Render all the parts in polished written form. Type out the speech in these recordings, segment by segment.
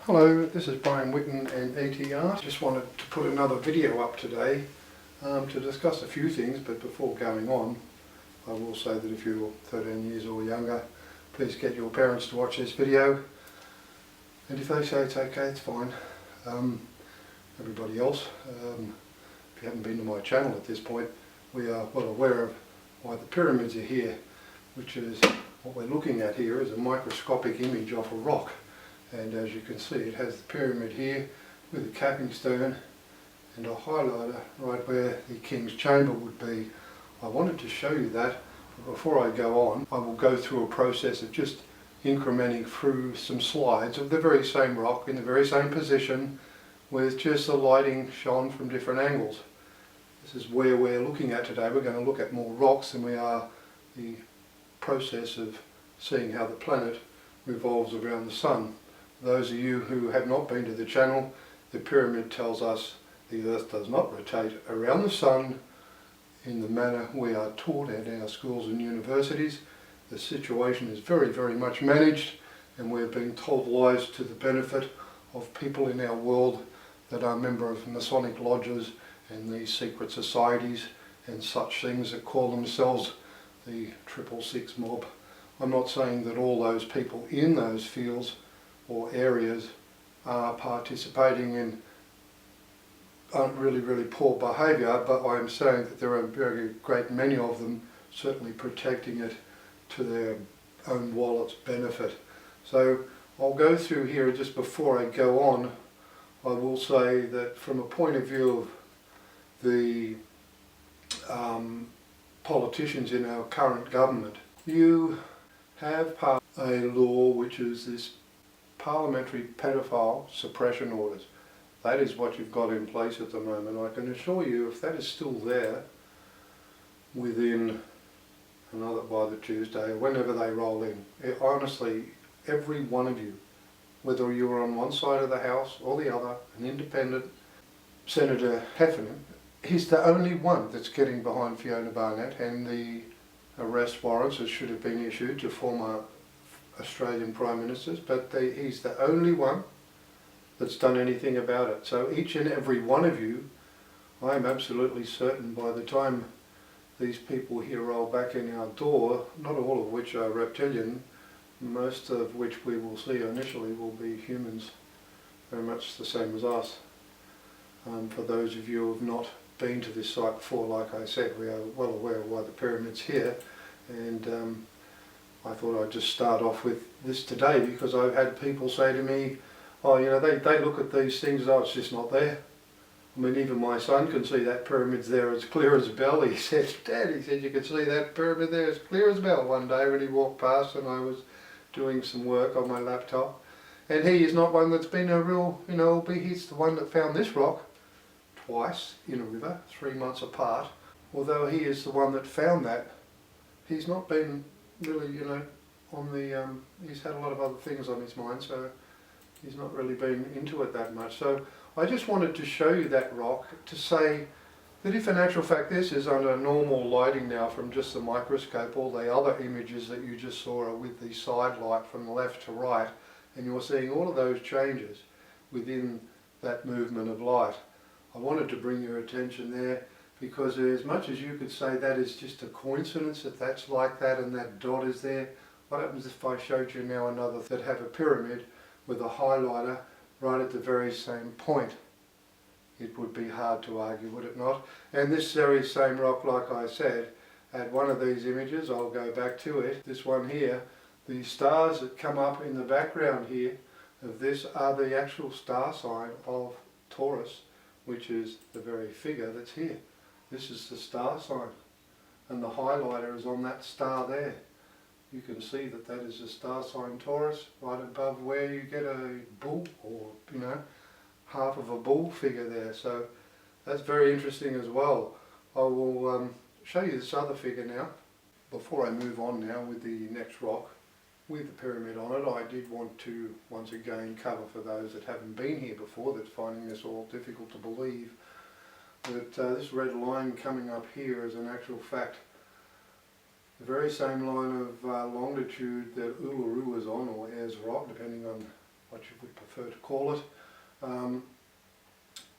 Hello, this is Brian Whitten and ETR. Just wanted to put another video up today to discuss a few things, but before going on, I will say that if you're 13 years or younger, please get your parents to watch this video, and if they say it's okay, it's fine. Everybody else, if you haven't been to my channel at this point, we are well aware of why the pyramids are here, which is what we're looking at here is a microscopic image of a rock. And as you can see, it has the pyramid here with a capping stone and a highlighter right where the king's chamber would be. I wanted to show you that, but before I go on, I will go through a process of just incrementing through some slides of the very same rock in the very same position with just the lighting shone from different angles. This is where we're looking at today. We're going to look at more rocks than we are the process of seeing how the planet revolves around the sun. Those of you who have not been to the channel, the pyramid tells us the Earth does not rotate around the sun in the manner we are taught at our schools and universities. The situation is very, very much managed, and we're being told lies to the benefit of people in our world that are members of Masonic lodges and these secret societies and such things that call themselves the 666 mob. I'm not saying that all those people in those fields or areas are participating in really poor behaviour, but I'm saying that there are a very great many of them certainly protecting it to their own wallet's benefit. So I'll go through here. Just before I go on, I will say that from a point of view of the politicians in our current government, you have passed a law which is this parliamentary pedophile suppression orders. That is what you've got in place at the moment. I can assure you, if that is still there within by the Tuesday or whenever they roll in, honestly, every one of you, whether you are on one side of the house or the other, an independent, Senator Heffernan, he's the only one that's getting behind Fiona Barnett and the arrest warrants that should have been issued to former Australian Prime Ministers, but he's the only one that's done anything about it. So each and every one of you, I am absolutely certain by the time these people here roll back in our door, not all of which are reptilian, most of which we will see initially will be humans, very much the same as us. For those of you who have not been to this site before, like I said, we are well aware of why the pyramid's here, and I thought I'd just start off with this today because I've had people say to me, oh, you know, they look at these things, oh, it's just not there. I mean, even my son can see that pyramid's there as clear as a bell. He said, Dad, he said, you can see that pyramid there as clear as a bell one day when he walked past and I was doing some work on my laptop. And he is not one that's been a real, you know, he's the one that found this rock twice in a river, 3 months apart. Although he is the one that found that, he's not been really, you know, on the, he's had a lot of other things on his mind, so he's not really been into it that much. So I just wanted to show you that rock to say that if in actual fact this is under normal lighting now from just the microscope, all the other images that you just saw are with the side light from left to right, and you're seeing all of those changes within that movement of light. I wanted to bring your attention there because as much as you could say that is just a coincidence that that's like that and that dot is there, what happens if I showed you now another that have a pyramid with a highlighter right at the very same point? It would be hard to argue, would it not? And this very same rock, like I said, at one of these images, I'll go back to it, this one here, the stars that come up in the background here of this are the actual star sign of Taurus, which is the very figure that's here. This is the star sign, and the highlighter is on that star there. You can see that that is the star sign Taurus, right above where you get a bull, or, you know, half of a bull figure there. So that's very interesting as well. I will show you this other figure now. Before I move on now with the next rock with the pyramid on it, I did want to once again cover for those that haven't been here before, that's finding this all difficult to believe, that this red line coming up here is in actual fact the very same line of longitude that Uluru is on, or Ayers Rock, depending on what you would prefer to call it.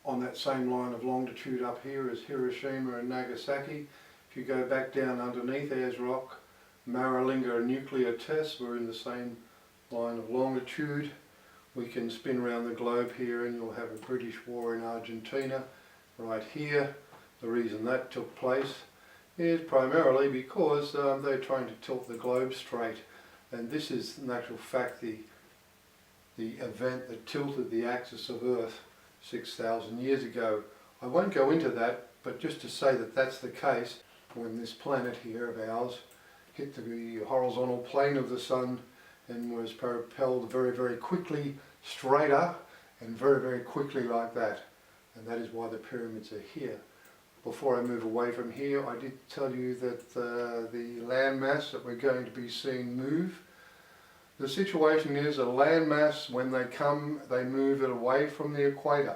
On that same line of longitude up here is Hiroshima and Nagasaki. If you go back down underneath Ayers Rock, Maralinga nuclear tests were in the same line of longitude. We can spin around the globe here and you'll have a British war in Argentina right here. The reason that took place is primarily because they're trying to tilt the globe straight, and this is in actual fact the event that tilted the axis of Earth 6,000 years ago. I won't go into that, but just to say that that's the case. When this planet here of ours hit the horizontal plane of the Sun and was propelled very, very quickly straight up and very, very quickly like that. And that is why the pyramids are here. Before I move away from here, I did tell you that the landmass that we're going to be seeing move. The situation is a landmass, when they come, they move it away from the equator.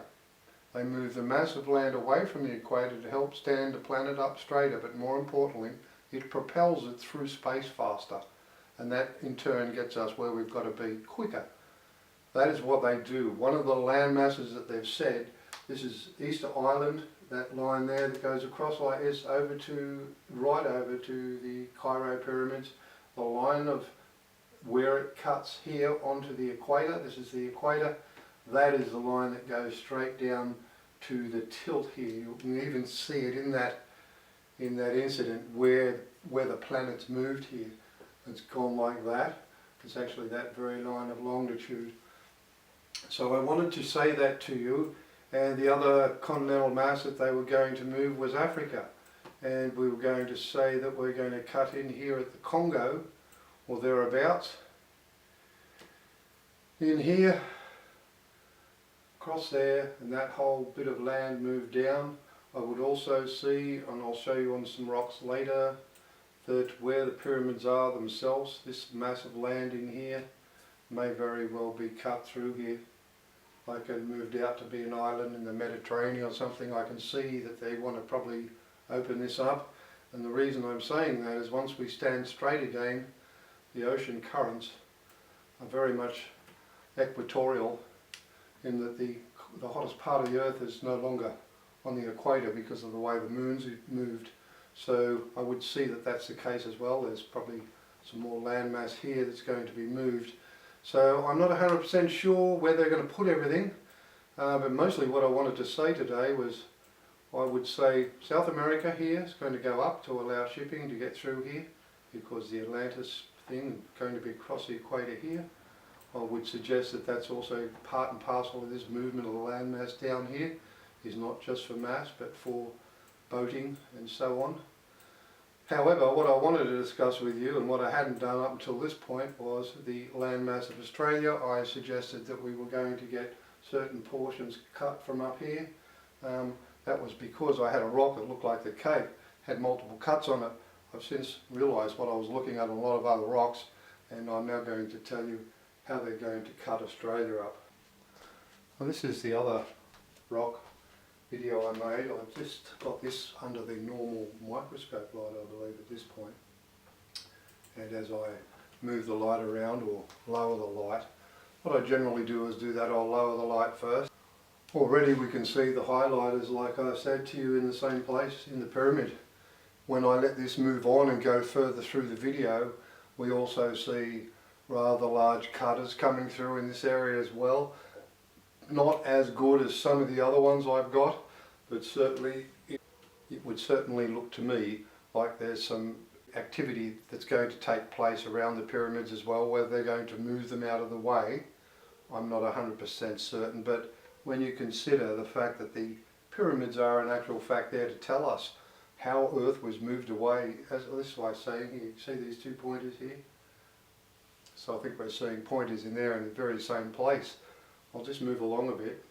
They move the mass of land away from the equator to help stand the planet up straighter, but more importantly, it propels it through space faster. And that in turn gets us where we've got to be quicker. That is what they do. One of the land masses that they've said, this is Easter Island, that line there that goes across like this over to, right over to the Cairo pyramids. The line of where it cuts here onto the equator, this is the equator, that is the line that goes straight down to the tilt here. You can even see it in that incident where the planets moved here. It's gone like that. It's actually that very line of longitude. So I wanted to say that to you. And the other continental mass that they were going to move was Africa. And we were going to say that we're going to cut in here at the Congo, or thereabouts. In here, across there, and that whole bit of land moved down. I would also see, and I'll show you on some rocks later, that where the pyramids are themselves, this mass of land in here may very well be cut through here. Like it moved out to be an island in the Mediterranean or something. I can see that they want to probably open this up, and the reason I'm saying that is once we stand straight again, the ocean currents are very much equatorial, in that the hottest part of the Earth is no longer on the equator because of the way the moon's moved. So I would see that that's the case as well. There's probably some more landmass here that's going to be moved. So I'm not 100% sure where they're going to put everything, but mostly what I wanted to say today was, I would say South America here is going to go up to allow shipping to get through here, because the Atlantis thing is going to be across the equator here. I would suggest that that's also part and parcel of this movement of the landmass down here, is not just for mass but for boating and so on. However, what I wanted to discuss with you, and what I hadn't done up until this point, was the landmass of Australia. I suggested that we were going to get certain portions cut from up here. That was because I had a rock that looked like the Cape, had multiple cuts on it. I've since realised what I was looking at on a lot of other rocks, and I'm now going to tell you how they're going to cut Australia up. Well, this is the other rock video I made. I've just got this under the normal microscope light, I believe, at this point. And as I move the light around or lower the light, what I generally do is I'll lower the light first. Already we can see the highlighters, like I said to you, in the same place in the pyramid. When I let this move on and go further through the video, we also see rather large cutters coming through in this area as well. Not as good as some of the other ones I've got, but certainly it would certainly look to me like there's some activity that's going to take place around the pyramids as well. Whether they're going to move them out of the way, I'm not 100% certain, but when you consider the fact that the pyramids are in actual fact there to tell us how Earth was moved away, as this is why I'm saying here, see these two pointers here? So I think we're seeing pointers in there in the very same place. I'll just move along a bit.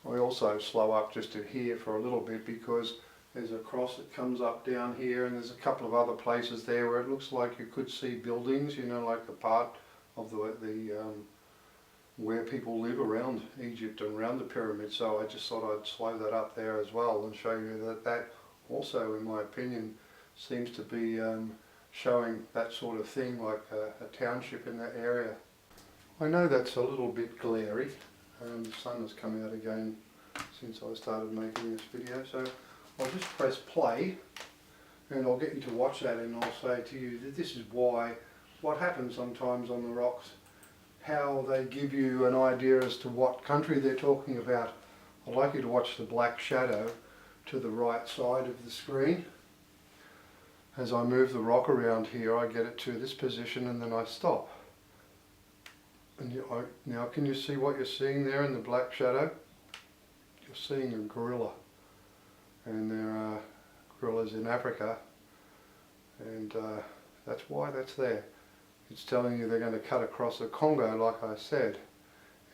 I also slow up just to here for a little bit, because there's a cross that comes up down here, and there's a couple of other places there where it looks like you could see buildings, you know, like the part of the where people live around Egypt and around the pyramids. So I just thought I'd slow that up there as well and show you that that also, in my opinion, seems to be showing that sort of thing, like a township in that area. I know that's a little bit glary, the sun has come out again since I started making this video, so I'll just press play and I'll get you to watch that, and I'll say to you that this is why, what happens sometimes on the rocks, how they give you an idea as to what country they're talking about. I'd like you to watch the black shadow to the right side of the screen. As I move the rock around here, I get it to this position and then I stop. And now can you see what you're seeing there in the black shadow? You're seeing a gorilla. And there are gorillas in Africa, and that's why that's there. It's telling you they're going to cut across the Congo, like I said,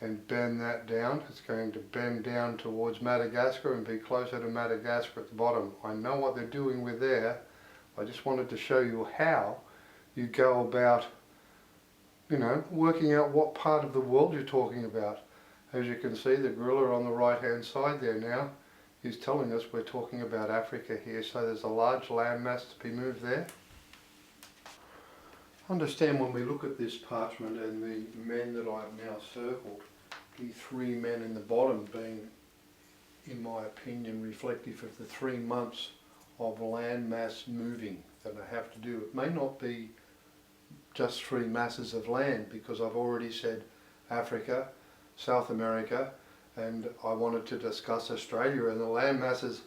and bend that down. It's going to bend down towards Madagascar and be closer to Madagascar at the bottom. I know what they're doing with there. I just wanted to show you how you go about, you know, working out what part of the world you're talking about. As you can see, the gorilla on the right hand side there now is telling us we're talking about Africa here, so there's a large landmass to be moved there. Understand, when we look at this parchment and the men that I've now circled, the three men in the bottom being, in my opinion, reflective of the 3 months of landmass moving that I have to do. It may not be just 3 masses of land, because I've already said Africa, South America, and I wanted to discuss Australia, and the land masses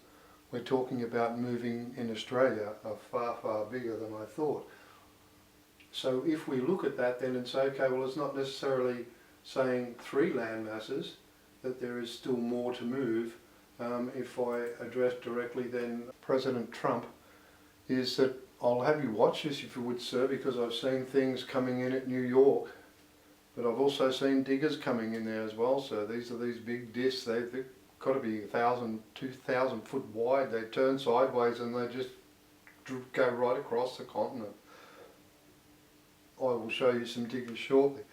we're talking about moving in Australia are far, far bigger than I thought. So if we look at that then and say, okay, well, it's not necessarily saying 3 land masses, that there is still more to move. If I address directly then President Trump, is that I'll have you watch this if you would, sir, because I've seen things coming in at New York, but I've also seen diggers coming in there as well, sir. These are these big discs. They've got to be 1,000, 2,000 foot wide. They turn sideways and they just go right across the continent. I will show you some diggers shortly.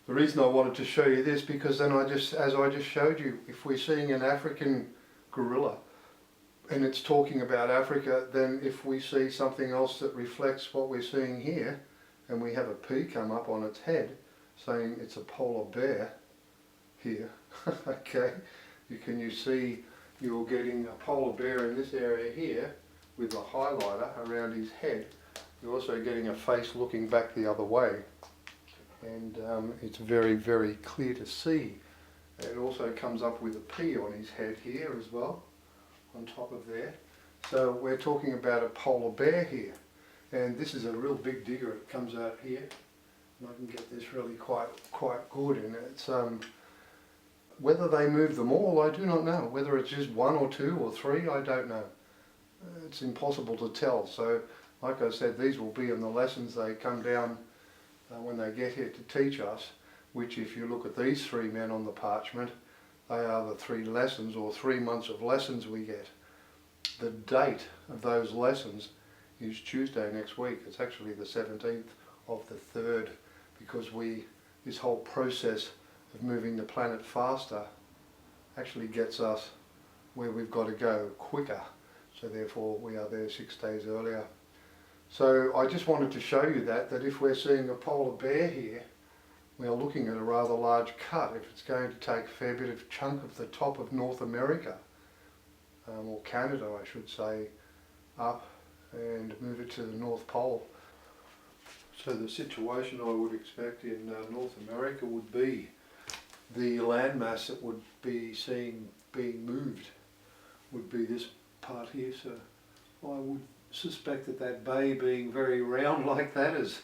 The reason I wanted to show you this, because then as I just showed you, if we're seeing an African gorilla and it's talking about Africa, then if we see something else that reflects what we're seeing here, and we have a P come up on its head saying it's a polar bear here, okay, you see you're getting a polar bear in this area here with a highlighter around his head. You're also getting a face looking back the other way, and it's very, very clear to see. It also comes up with a P on his head here as well, on top of there. So we're talking about a polar bear here, and this is a real big digger. It comes out here, and I can get this really quite good, and it's whether they move them all, I do not know. Whether it's just 1 or 2 or 3, I don't know. It's impossible to tell. So like I said, these will be in the lessons they come down when they get here to teach us, which, if you look at these 3 men on the parchment, they are the 3 lessons, or 3 months of lessons we get. The date of those lessons is Tuesday next week. It's actually the 17th of the 3rd, because this whole process of moving the planet faster actually gets us where we've got to go quicker. So therefore we are there 6 days earlier. So I just wanted to show you that if we're seeing a polar bear here, we are looking at a rather large cut. If it's going to take a fair bit of chunk of the top of North America, or Canada I should say, up and move it to the North Pole. So the situation I would expect in North America would be the landmass that would be seen being moved would be this part here. So I would suspect that bay being very round like that is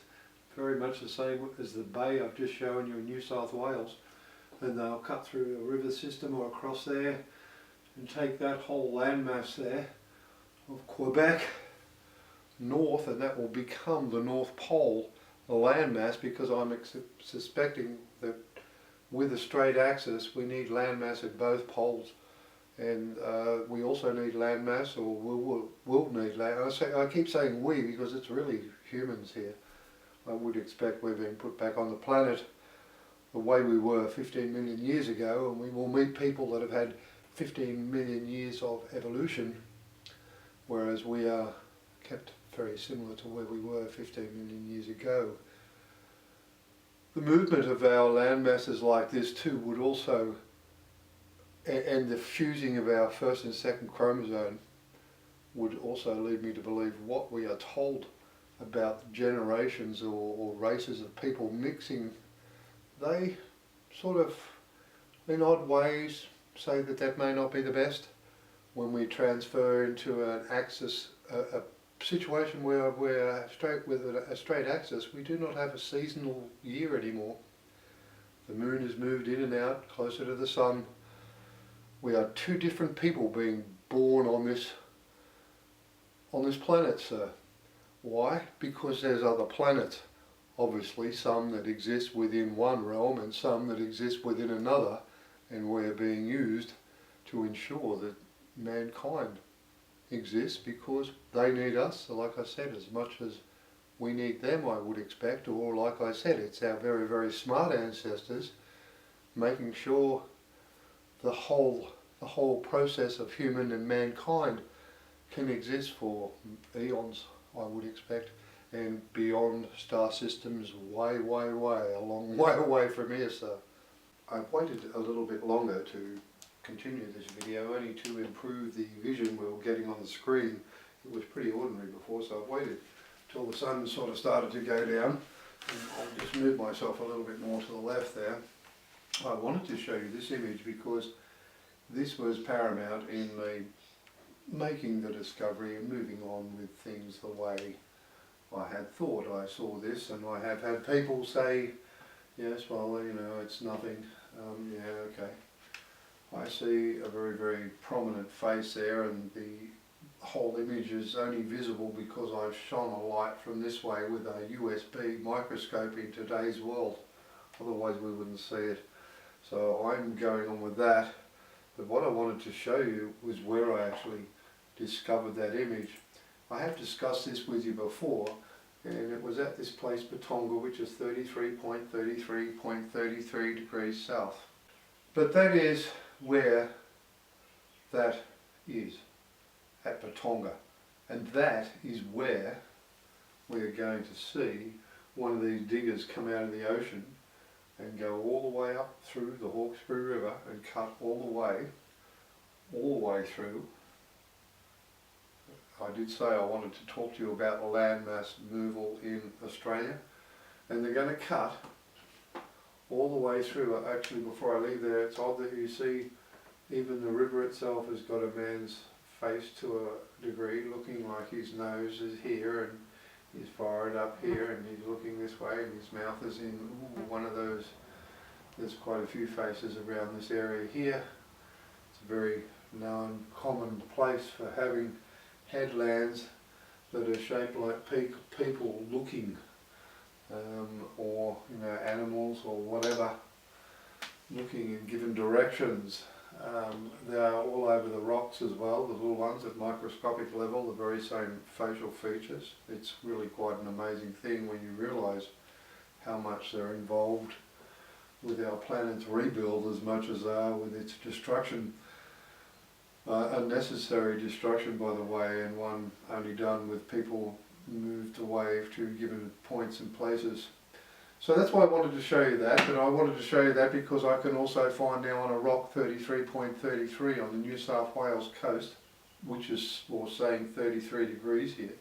very much the same as the bay I've just shown you in New South Wales, and they'll cut through a river system or across there and take that whole landmass there of Quebec north, and that will become the North Pole, the landmass, because I'm suspecting that with a straight axis we need landmass at both poles. And we also need landmass, or will need land. I keep saying we because it's really humans here. I would expect we're being put back on the planet the way we were 15 million years ago, and we will meet people that have had 15 million years of evolution, whereas we are kept very similar to where we were 15 million years ago. The movement of our land masses like this too would also, and the fusing of our first and second chromosome would also lead me to believe what we are told about generations or races of people mixing. They sort of, in odd ways, say that that may not be the best. When we transfer into an axis, a situation where we're straight with a straight axis, we do not have a seasonal year anymore. The moon has moved in and out closer to the sun. We are two different people being born on this planet, sir. Why? Because there's other planets. Obviously some that exist within one realm and some that exist within another, and we're being used to ensure that mankind exists because they need us, so like I said, as much as we need them, I would expect, or like I said, it's our very, very smart ancestors making sure the whole process of human and mankind can exist for eons, I would expect, and beyond star systems, way, way, way, a long way away from here, sir. I've waited a little bit longer to continue this video, only to improve the vision we were getting on the screen. It was pretty ordinary before, so I've waited till the sun sort of started to go down. And I'll just move myself a little bit more to the left there. I wanted to show you this image because this was paramount in me making the discovery and moving on with things the way I had thought. I saw this and I have had people say, yes, well, you know, it's nothing. Yeah, okay. I see a very, very prominent face there, and the whole image is only visible because I've shone a light from this way with a USB microscope in today's world. Otherwise we wouldn't see it. So I'm going on with that. But what I wanted to show you was where I actually discovered that image. I have discussed this with you before, and it was at this place, Batonga, which is 33.33.33 degrees south. But that is where that is, at Batonga. And that is where we're going to see one of these diggers come out of the ocean and go all the way up through the Hawkesbury River and cut all the way through. I did say I wanted to talk to you about the landmass removal in Australia, and they're going to cut all the way through. Actually, before I leave there, it's odd that you see even the river itself has got a man's face to a degree, looking like his nose is here and his forehead up here, and he's looking this way, and his mouth is in one of those. There's quite a few faces around this area here. It's a very known, common place for having headlands that are shaped like people looking, or animals or whatever, looking in given directions. They are all over the rocks as well, the little ones at microscopic level, the very same facial features. It's really quite an amazing thing when you realise how much they're involved with our planet's rebuild as much as they are with its destruction. Unnecessary destruction, by the way, and one only done with people moved away to given points and places. So that's why I wanted to show you that, and I wanted to show you that because I can also find now on a rock 33.33 on the New South Wales coast, which is, or saying 33 degrees here.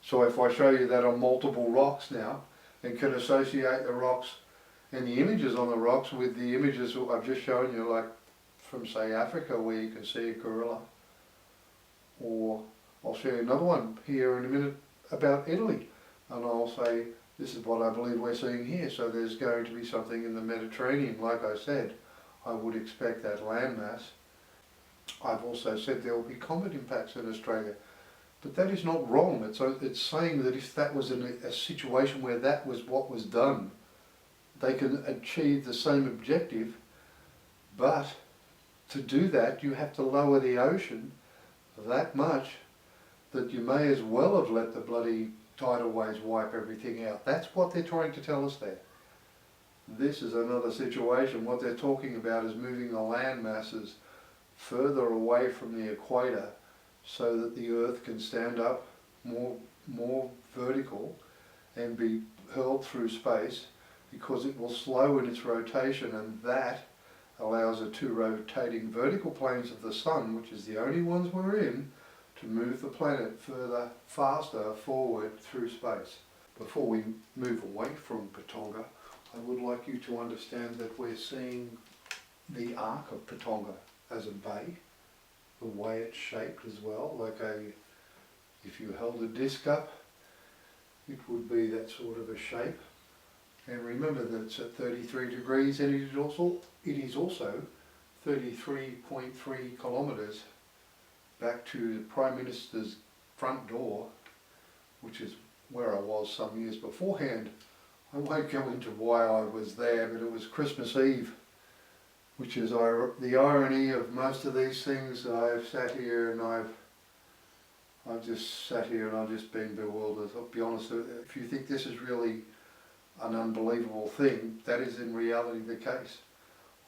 So if I show you that on multiple rocks now, and can associate the rocks and the images on the rocks with the images I've just shown you, like from say Africa where you can see a gorilla, or I'll show you another one here in a minute about Italy, and I'll say this is what I believe we're seeing here. So there's going to be something in the Mediterranean. Like I said, I would expect that landmass. I've also said there will be comet impacts in Australia, but that is not wrong. It's saying that if that was in a situation where that was what was done, they can achieve the same objective, but to do that you have to lower the ocean that much that you may as well have let the bloody tidal waves wipe everything out. That's what they're trying to tell us there. This is another situation. What they're talking about is moving the land masses further away from the equator so that the Earth can stand up more vertical and be hurled through space because it will slow in its rotation, and that allows the two rotating vertical planes of the sun, which is the only ones we're in, to move the planet faster forward through space. Before we move away from Ptagonga, I would like you to understand that we're seeing the arc of Ptagonga as a bay, the way it's shaped as well, like if you held a disc up, it would be that sort of a shape. And remember that it's at 33 degrees, and it is also 33.3 kilometres back to the Prime Minister's front door, which is where I was some years beforehand. I won't go into why I was there, but it was Christmas Eve, which is the irony of most of these things. I've sat here and I've just sat here and I've just been bewildered. I'll be honest, if you think this is really an unbelievable thing, that is in reality the case.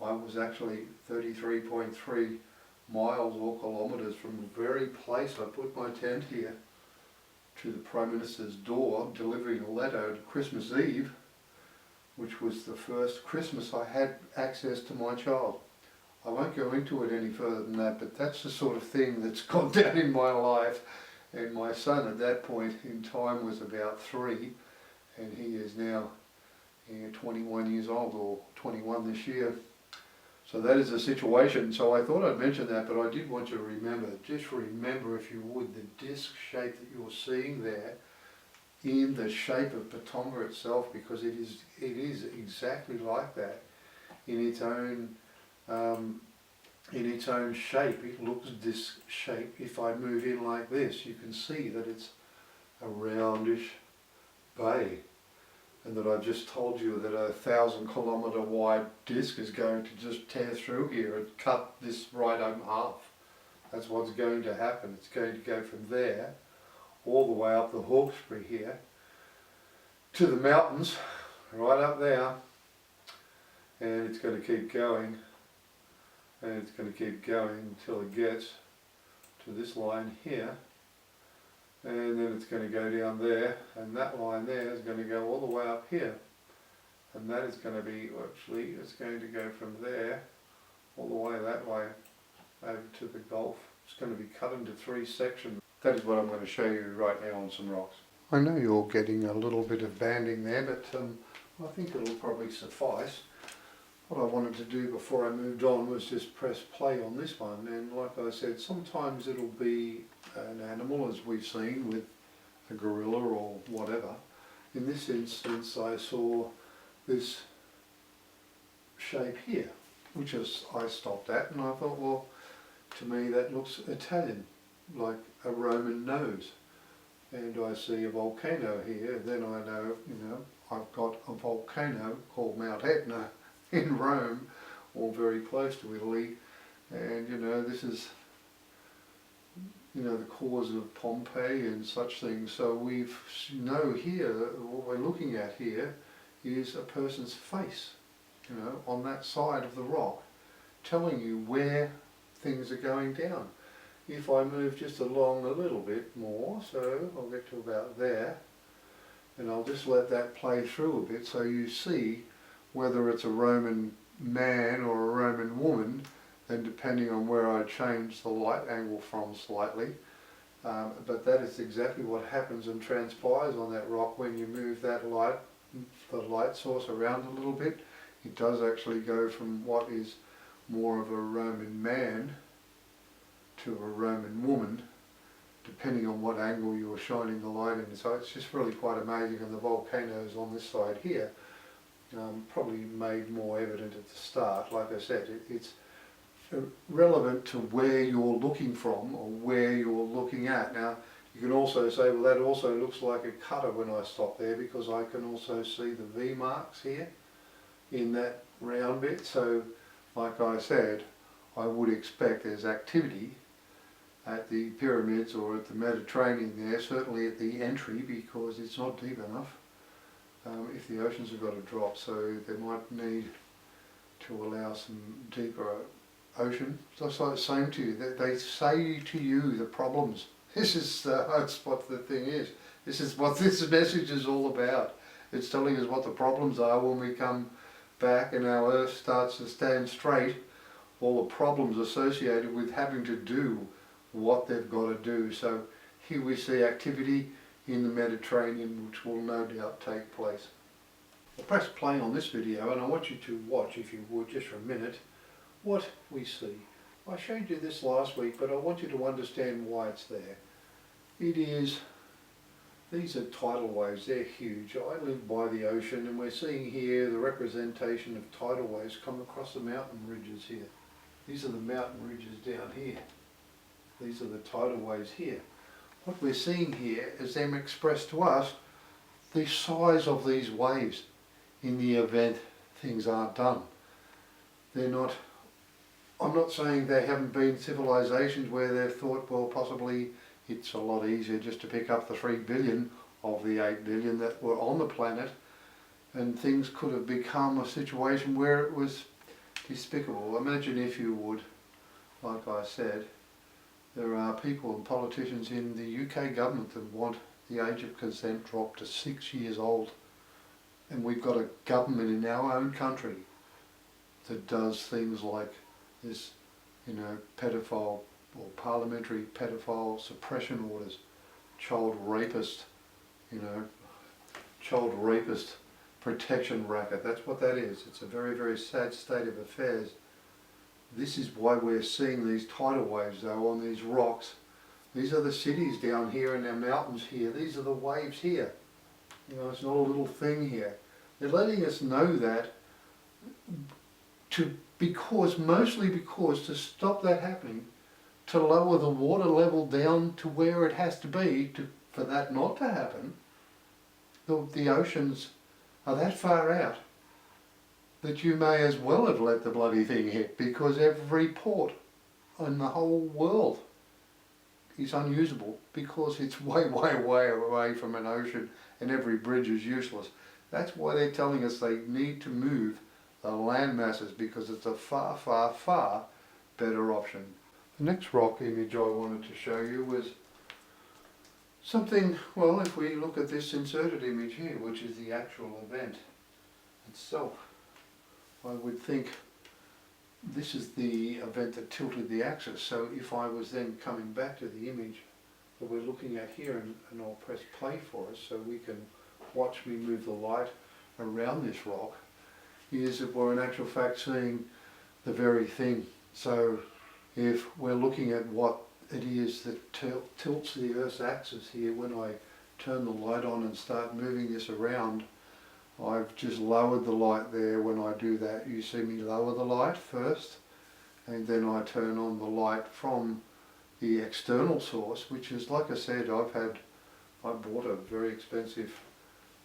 I was actually 33.3 miles or kilometres from the very place I put my tent here to the Prime Minister's door, delivering a letter to Christmas Eve, which was the first Christmas I had access to my child. I won't go into it any further than that, but that's the sort of thing that's gone down in my life. And my son at that point in time was about 3, and he is now 21 years old, or 21 this year. So that is the situation. So I thought I'd mention that, but I did want you to remember, just remember if you would, the disc shape that you're seeing there in the shape of Ptagonga itself, because it is exactly like that in its own shape. It looks disc shape. If I move in like this, you can see that it's a roundish bay, and that I've just told you that a 1,000-kilometre wide disc is going to just tear through here and cut this right in half. That's what's going to happen. It's going to go from there all the way up the Hawkesbury here to the mountains right up there, and it's going to keep going, and it's going to keep going until it gets to this line here, and then it's going to go down there, and that line there is going to go all the way up here, and that is going to be, actually it's going to go from there all the way that way over to the Gulf. It's going to be cut into 3 sections. That is what I'm going to show you right now on some rocks. I know you're getting a little bit of banding there, but I think it'll probably suffice. What I wanted to do before I moved on was just press play on this one, and like I said, sometimes it'll be an animal, as we've seen with a gorilla or whatever. In this instance I saw this shape here, which I stopped at, and I thought, well, to me that looks Italian, like a Roman nose. And I see a volcano here, then I know, I've got a volcano called Mount Etna in Rome, or very close to Italy, and this is the cause of Pompeii and such things. So we know here that what we're looking at here is a person's face, on that side of the rock, telling you where things are going down. If I move just along a little bit more, so I'll get to about there, and I'll just let that play through a bit so you see whether it's a Roman man or a Roman woman, then depending on where I change the light angle from slightly. But that is exactly what happens and transpires on that rock when you move that the light source around a little bit. It does actually go from what is more of a Roman man to a Roman woman, depending on what angle you're shining the light in. So it's just really quite amazing, and the volcanoes on this side here probably made more evident at the start. Like I said, it's relevant to where you're looking from or where you're looking at. Now you can also say, well, that also looks like a cutter when I stop there, because I can also see the V marks here in that round bit. So like I said, I would expect there's activity at the pyramids or at the Mediterranean there, certainly at the entry, because it's not deep enough if the oceans have got to drop, so they might need to allow some deeper ocean. Just like saying to you, they say to you the problems. This is that's what the thing is. This is what this message is all about. It's telling us what the problems are when we come back and our Earth starts to stand straight, all the problems associated with having to do what they've got to do. So here we see activity in the Mediterranean, which will no doubt take place. I'll press play on this video and I want you to watch, if you would, just for a minute, what we see. I showed you this last week, but I want you to understand why it's there. These are tidal waves, they're huge. I live by the ocean and we're seeing here the representation of tidal waves come across the mountain ridges here. These are the mountain ridges down here. These are the tidal waves here. What we're seeing here is them express to us the size of these waves in the event things aren't done. I'm not saying there haven't been civilizations where they've thought, well, possibly it's a lot easier just to pick up the 3 billion of the 8 billion that were on the planet, and things could have become a situation where it was despicable. Imagine, if you would, like I said, there are people and politicians in the UK government that want the age of consent dropped to 6 years old. And we've got a government in our own country that does things like this, pedophile or parliamentary pedophile suppression orders, child rapist protection racket. That's what that is. It's a very, very sad state of affairs. This is why we're seeing these tidal waves though on these rocks. These are the cities down here and their mountains here. These are the waves here. It's not a little thing here. They're letting us know that mostly because to stop that happening, to lower the water level down to where it has to be for that not to happen, the oceans are that far out that you may as well have let the bloody thing hit, because every port in the whole world is unusable because it's way, way, way away from an ocean, and every bridge is useless. That's why they're telling us they need to move the land masses, because it's a far, far, far better option. The next rock image I wanted to show you was something, well, if we look at this inserted image here, which is the actual event itself, I would think this is the event that tilted the axis. So if I was then coming back to the image that we're looking at here, and I'll press play for us so we can watch me move the light around this rock, is that we're in actual fact seeing the very thing. So if we're looking at what it is that tilts the Earth's axis here, when I turn the light on and start moving this around, I've just lowered the light there. When I do that, you see me lower the light first, and then I turn on the light from the external source, which is, like I said, I bought a very expensive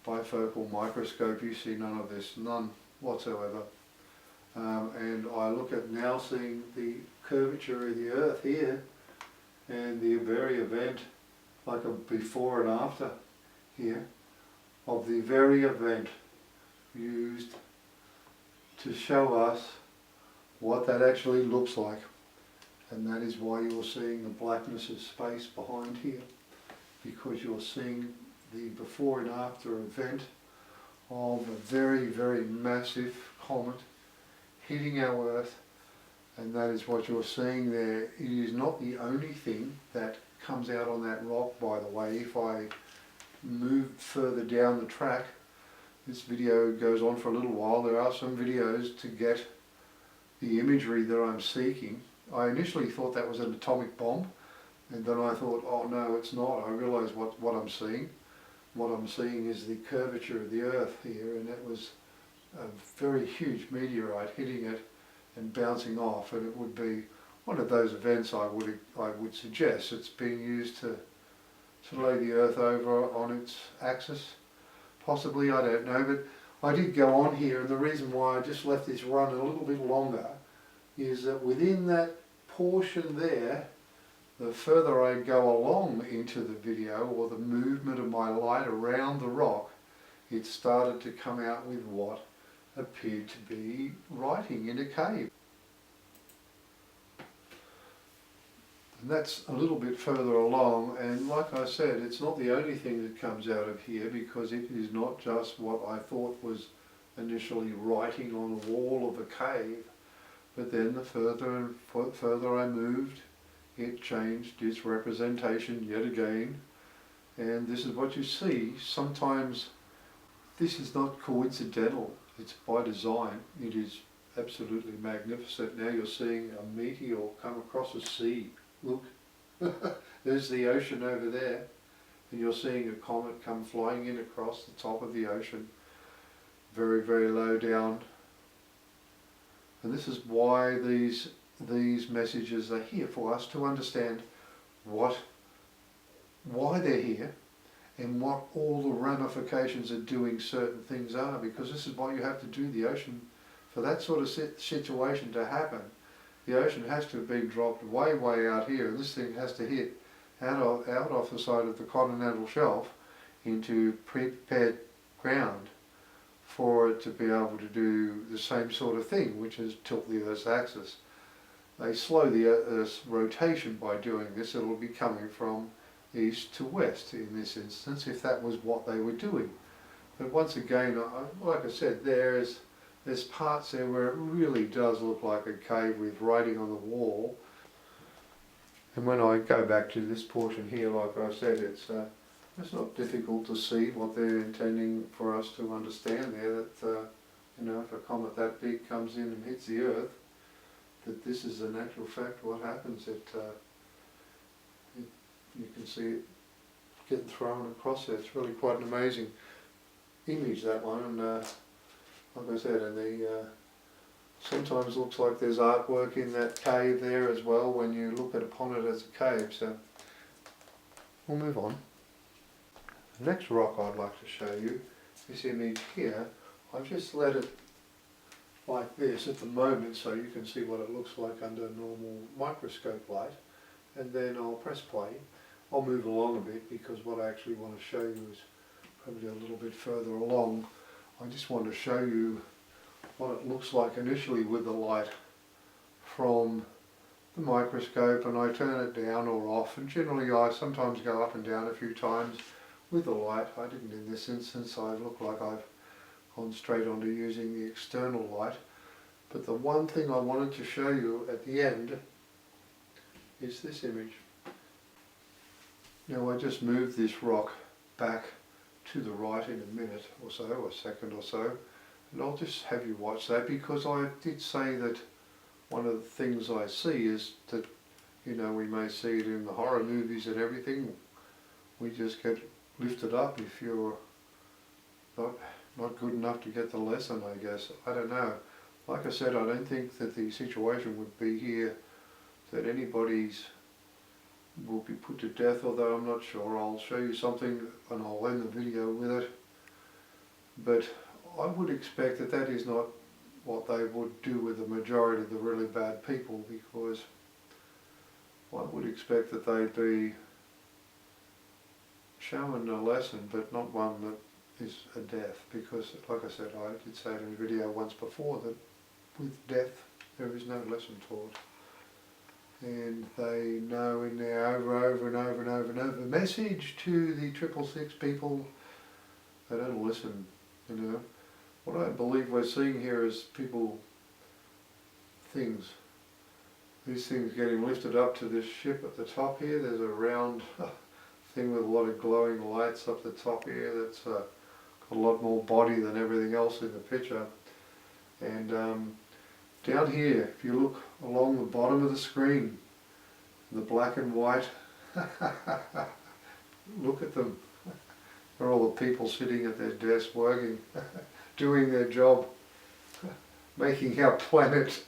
bifocal microscope. You see none of this, none whatsoever. And I look at now seeing the curvature of the Earth here, and the very event, like a before and after here, of the very event used to show us what that actually looks like. And that is why you're seeing the blackness of space behind here, because you're seeing the before and after event of a very, very massive comet hitting our Earth. And that is what you're seeing there. It is not the only thing that comes out on that rock, by the way. If I move further down the track, this video goes on for a little while. There are some videos to get the imagery that I'm seeking. I initially thought that was an atomic bomb, and then I thought, oh no, it's not. I realised what I'm seeing. What I'm seeing is the curvature of the Earth here, and it was a very huge meteorite hitting it and bouncing off, and it would be one of those events I would suggest. It's being used to lay the Earth over on its axis. Possibly, I don't know, but I did go on here, and the reason why I just left this run a little bit longer is that within that portion there, the further I go along into the video, or the movement of my light around the rock, it started to come out with what appeared to be writing in a cave. And that's a little bit further along, and like I said, it's not the only thing that comes out of here, because it is not just what I thought was initially writing on the wall of a cave, but then the further I moved, it changed its representation yet again, and this is what you see. Sometimes this is not coincidental, it's by design. It is absolutely magnificent. Now you're seeing a meteor come across a sea. Look, there's the ocean over there, and you're seeing a comet come flying in across the top of the ocean, very, very low down. And this is why these messages are here, for us to understand why they're here and what all the ramifications of doing certain things are, because this is why you have to do the ocean. For that sort of situation to happen, the ocean has to have been dropped way, way out here, and this thing has to hit out off the side of the continental shelf into prepared ground for it to be able to do the same sort of thing, which is tilt the Earth's axis. They slow the Earth's rotation by doing this. It'll be coming from east to west in this instance, if that was what they were doing. But once again, like I said, there's parts there where it really does look like a cave with writing on the wall. And when I go back to this portion here, like I said, it's not difficult to see what they're intending for us to understand there, that you know, if a comet that big comes in and hits the Earth, that this is in actual fact what happens. You can see it getting thrown across there. It's really quite an amazing image, that one. And like I said, and sometimes looks like there's artwork in that cave there as well when you look upon it as a cave. So we'll move on. The next rock I'd like to show you, this image here. I've just let it like this at the moment so you can see what it looks like under normal microscope light, and then I'll press play. I'll move along a bit because what I actually want to show you is probably a little bit further along. I just want to show you what it looks like initially with the light from the microscope, and I turn it down or off, and generally I sometimes go up and down a few times with the light. I didn't in this instance. I look like I've gone straight onto using the external light. But the one thing I wanted to show you at the end is this image. Now I just moved this rock back to the right in a minute or so, or a second or so, and I'll just have you watch that, because I did say that one of the things I see is that, you know, we may see it in the horror movies and everything, we just get lifted up if you're not good enough to get the lesson, I guess. I don't know. Like I said, I don't think that the situation would be here that anybody's will be put to death, although I'm not sure. I'll show you something and I'll end the video with it. But I would expect that that is not what they would do with the majority of the really bad people, because I would expect that they'd be showing a lesson, but not one that is a death, because like I said, I did say it in a video once before that with death there is no lesson taught. And they know in their over and over message to the 666 people, they don't listen, you know. What I believe we're seeing here is things. These things getting lifted up to this ship at the top here. There's a round thing with a lot of glowing lights up the top here that's got a lot more body than everything else in the picture. And down here, if you look along the bottom of the screen, the black and white, look at them. They're all the people sitting at their desk working, doing their job, making our planet,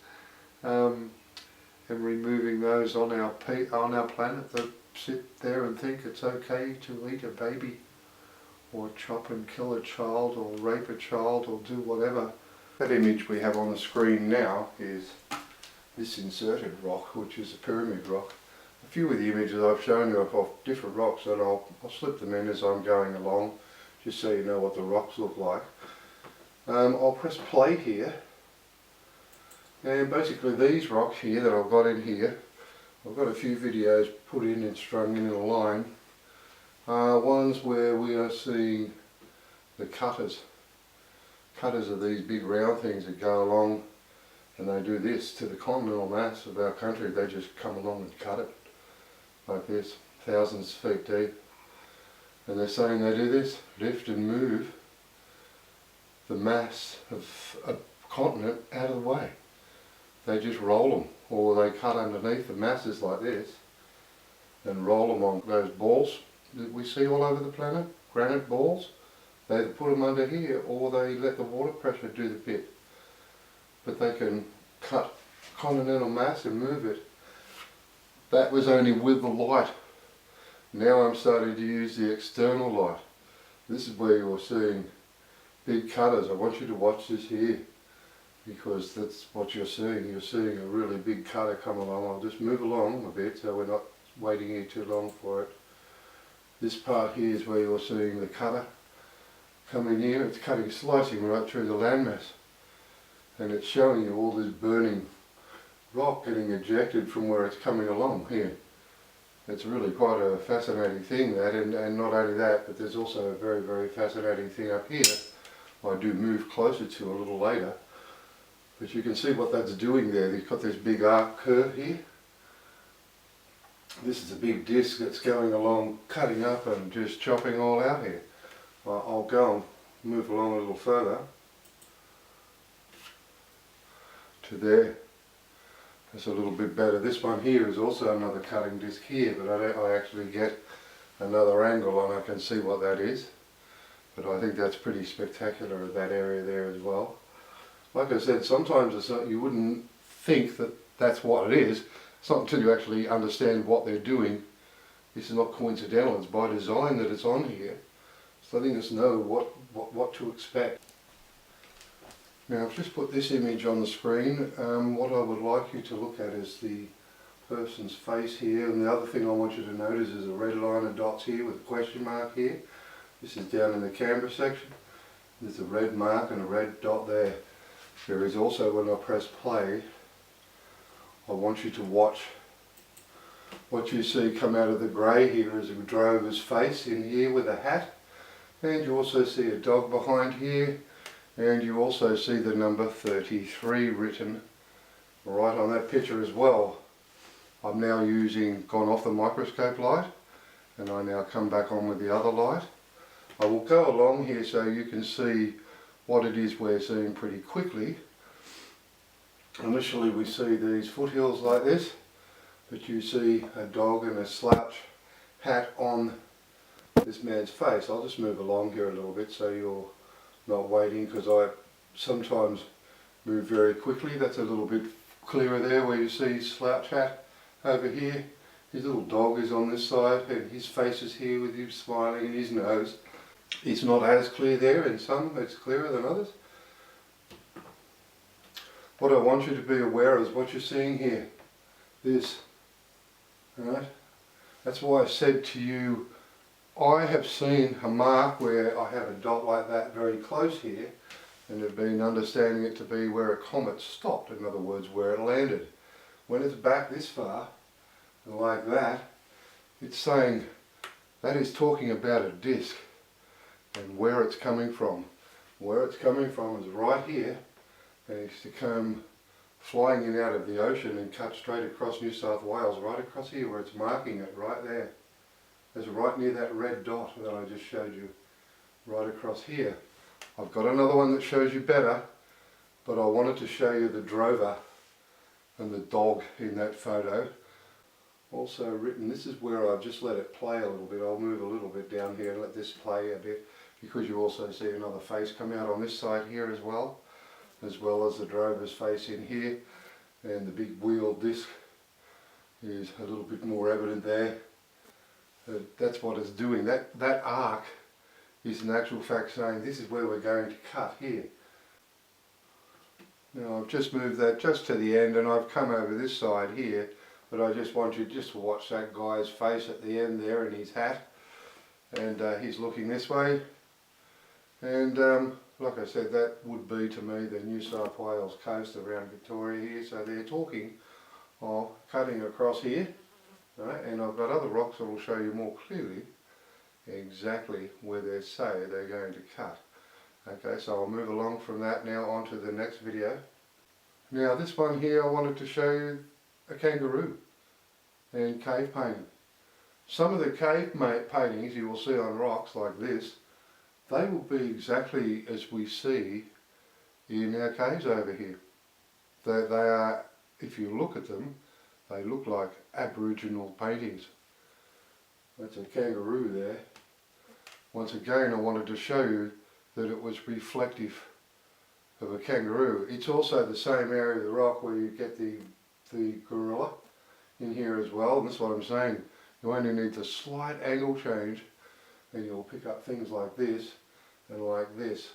and removing those on our planet that sit there and think it's okay to eat a baby, or chop and kill a child, or rape a child, or do whatever. That image we have on the screen now is this inserted rock, which is a pyramid rock. A few of the images I've shown you are of different rocks, and I'll slip them in as I'm going along, just so you know what the rocks look like. I'll press play here, and basically these rocks here that I've got in here I've got a few videos put in and strung in a line. Ones where we are seeing the cutters. Cutters are these big round things that go along and they do this to the continental mass of our country. They just come along and cut it like this, thousands of feet deep. And they're saying they do this, lift and move the mass of a continent out of the way. They just roll them, or they cut underneath the masses like this and roll them on those balls that we see all over the planet, granite balls. They either put them under here or they let the water pressure do the bit. But they can cut continental mass and move it. That was only with the light. Now I'm starting to use the external light. This is where you're seeing big cutters. I want you to watch this here, because that's what you're seeing. You're seeing a really big cutter come along. I'll just move along a bit so we're not waiting here too long for it. This part here is where you're seeing the cutter coming here. It's cutting, slicing right through the landmass, and it's showing you all this burning rock getting ejected from where it's coming along here. It's really quite a fascinating thing, that, and not only that, but there's also a very, very fascinating thing up here I do move closer to a little later. But you can see what that's doing there. You've got this big arc curve here. This is a big disc that's going along, cutting up and just chopping all out here. I'll go and move along a little further to there. That's a little bit better. This one here is also another cutting disc here, but I actually get another angle and I can see what that is. But I think that's pretty spectacular at that area there as well. Like I said, sometimes it's not, you wouldn't think that that's what it is. It's not until you actually understand what they're doing. This is not coincidental, it's by design that it's on here. It's letting us know what to expect. Now I've just put this image on the screen. What I would like you to look at is the person's face here, and the other thing I want you to notice is a red line of dots here with a question mark here. This is down in the camera section. There's a red mark and a red dot there. There is also, when I press play, I want you to watch what you see come out of the grey here is a drover's face in here with a hat, and you also see a dog behind here, and you also see the number 33 written right on that picture as well. I'm now gone off the microscope light, and I now come back on with the other light. I will go along here so you can see what it is we're seeing pretty quickly. Initially we see these foothills like this, but you see a dog and a slouch hat on this man's face. I'll just move along here a little bit so you're not waiting, because I sometimes move very quickly. That's a little bit clearer there where you see slouch hat over here. His little dog is on this side and his face is here with him smiling, and his nose. It's not as clear there, in some it's clearer than others. What I want you to be aware of is what you're seeing here. This. Alright? That's why I said to you, I have seen a mark where I have a dot like that very close here, and have been understanding it to be where a comet stopped, in other words where it landed. When it's back this far, and like that, it's saying that is talking about a disc. And where it's coming from. Where it's coming from is right here, and it's to come flying in out of the ocean and cut straight across New South Wales, right across here where it's marking it, right there. It's right near that red dot that I just showed you, right across here. I've got another one that shows you better, but I wanted to show you the drover and the dog in that photo. Also written, this is where I've just let it play a little bit. I'll move a little bit down here and let this play a bit, because you also see another face come out on this side here as well as the drover's face in here, and the big wheel disc is a little bit more evident there. That's what it's doing. That arc is in actual fact saying this is where we're going to cut here. Now I've just moved that just to the end, and I've come over this side here, but I just want you just to watch that guy's face at the end there in his hat, and he's looking this way, and like I said, that would be to me the New South Wales coast around Victoria here. So they're talking of cutting across here, right? And I've got other rocks that will show you more clearly exactly where they say they're going to cut. Okay, so I'll move along from that now on to the next video. Now this one here I wanted to show you a kangaroo and cave painting. Some of the cave paintings you will see on rocks like this, they will be exactly as we see in our caves over here. They are, if you look at them, they look like Aboriginal paintings. That's a kangaroo there. Once again I wanted to show you that it was reflective of a kangaroo. It's also the same area of the rock where you get the gorilla in here as well, and that's what I'm saying. You only need the slight angle change and you'll pick up things like this and like this.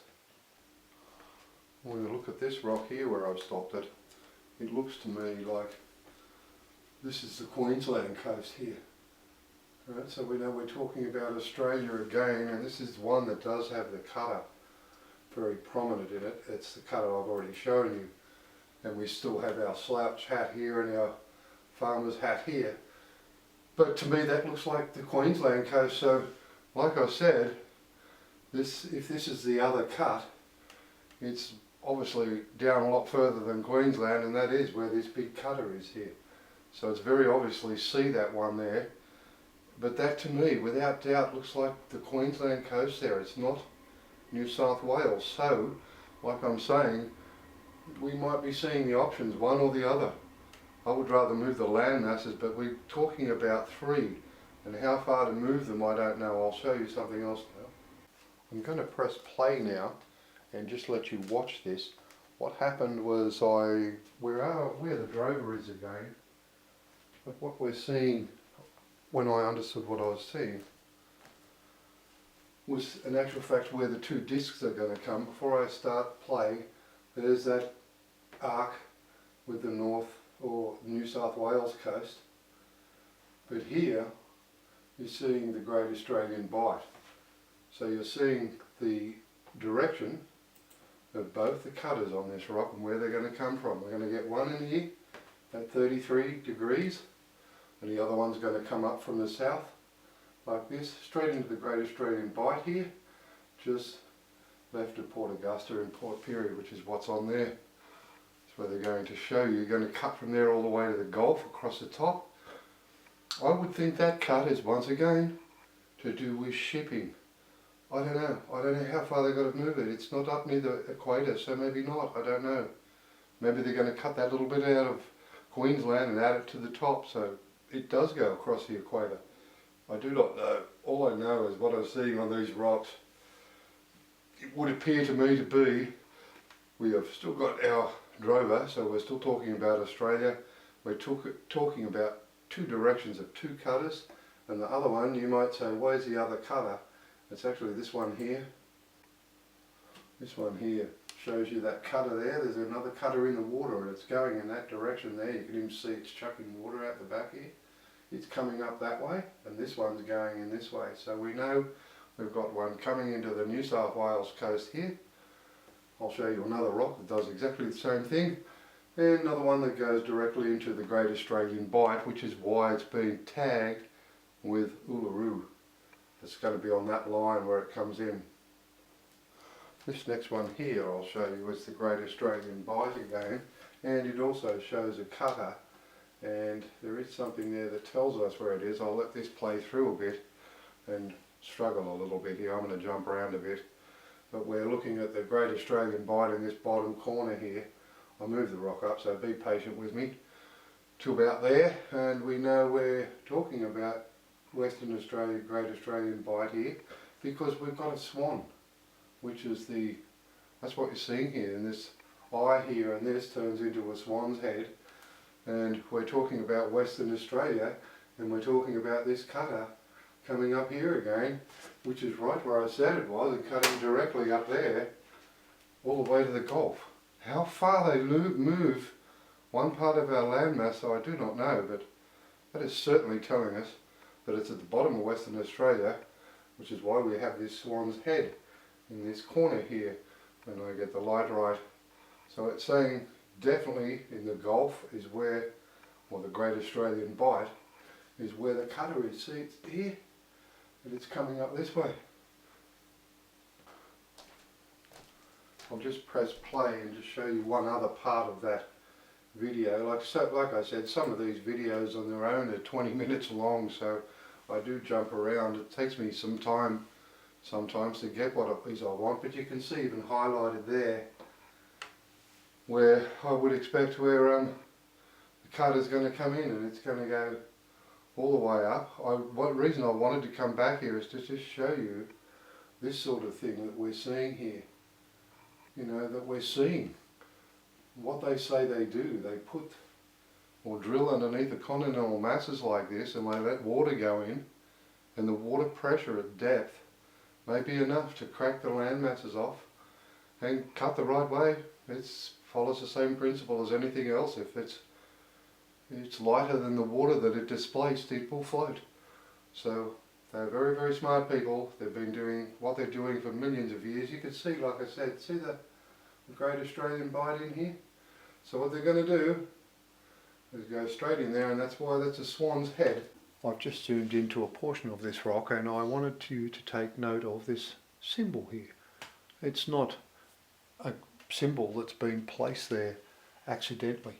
When you look at this rock here where I've stopped it, it looks to me like this is the Queensland coast here. Right, so we know we're talking about Australia again, and this is one that does have the cutter very prominent in it. It's the cutter I've already shown you. And we still have our slouch hat here and our farmer's hat here. But to me that looks like the Queensland coast, so like I said, if this is the other cut, it's obviously down a lot further than Queensland, and that is where this big cutter is here. So it's very obviously see that one there. But that to me, without doubt, looks like the Queensland coast there. It's not New South Wales. So, like I'm saying, we might be seeing the options, one or the other. I would rather move the land masses, but we're talking about three. And how far to move them, I don't know. I'll show you something else now. I'm going to press play now and just let you watch this. What happened was where the drover is again, but what we're seeing, when I understood what I was seeing, was in actual fact where the two discs are going to come. Before I start play, there's that arc with the North or New South Wales coast, but here you're seeing the Great Australian Bight. So you're seeing the direction of both the cutters on this rock and where they're going to come from. We're going to get one in here at 33 degrees, and the other one's going to come up from the south like this, straight into the Great Australian Bight here, just left of Port Augusta and Port Pirie, which is what's on there. That's where they're going to show you. You're going to cut from there all the way to the Gulf across the top. I would think that cut is once again to do with shipping. I don't know how far they've got to move it. It's not up near the equator, so maybe not, I don't know. Maybe they're going to cut that little bit out of Queensland and add it to the top, so it does go across the equator. I do not know. All I know is what I'm seeing on these rocks. It would appear to me to be, we have still got our drover, so we're still talking about Australia. We're talking about two directions of two cutters, and the other one, you might say, where's the other cutter? It's actually this one here. This one here shows you that cutter there. There's another cutter in the water and it's going in that direction there. You can even see it's chucking water out the back here. It's coming up that way, and this one's going in this way. So we know we've got one coming into the New South Wales coast here. I'll show you another rock that does exactly the same thing. And another one that goes directly into the Great Australian Bight, which is why it's been tagged with Uluru. It's going to be on that line where it comes in. This next one here I'll show you is the Great Australian Bight again, and it also shows a cutter, and there is something there that tells us where it is. I'll let this play through a bit and struggle a little bit here. I'm going to jump around a bit, but we're looking at the Great Australian Bight in this bottom corner here. I'll move the rock up, so be patient with me, to about there, and we know we're talking about Western Australia, Great Australian Bight here, because we've got a swan, which is that's what you're seeing here, and this eye here and this turns into a swan's head, and we're talking about Western Australia, and we're talking about this cutter coming up here again, which is right where I said it was, and cutting directly up there, all the way to the Gulf. How far they move one part of our landmass, I do not know, but that is certainly telling us that it's at the bottom of Western Australia, which is why we have this swan's head in this corner here when I get the light right. So it's saying definitely in the Gulf is where or the Great Australian Bight, is where the cutter is. See, it's here, and it's coming up this way. I'll just press play and just show you one other part of that video. Like I said, some of these videos on their own are 20 minutes long, so I do jump around. It takes me some time sometimes to get what it is I want, but you can see even highlighted there where I would expect where the cutter's going to come in, and it's going to go all the way up. One reason I wanted to come back here is to just show you this sort of thing that we're seeing here. You know, that we're seeing what they say they do. They put or drill underneath the continental masses like this, and they let water go in, and the water pressure at depth may be enough to crack the land masses off, and cut the right way. It follows the same principle as anything else. If it's lighter than the water that it displaced, it will float. So they're very, very smart people. They've been doing what they're doing for millions of years. You can see, like I said, see the Great Australian Bight in here? So what they're going to do is go straight in there, and that's why that's a swan's head. I've just zoomed into a portion of this rock, and I wanted you to take note of this symbol here. It's not a symbol that's been placed there accidentally.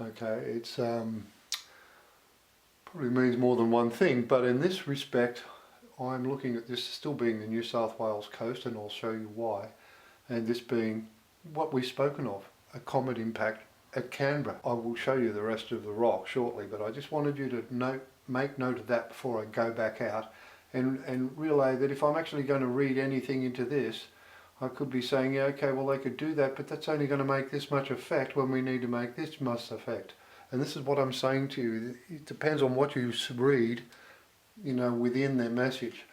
Okay, it's probably means more than one thing, but in this respect I'm looking at this still being the New South Wales coast, and I'll show you why, and this being what we've spoken of, a comet impact at Canberra. I will show you the rest of the rock shortly, but I just wanted you to make note of that before I go back out, and relay that if I'm actually going to read anything into this, I could be saying, yeah, okay, well they could do that, but that's only going to make this much effect when we need to make this much effect. And this is what I'm saying to you. It depends on what you read, you know, within their message.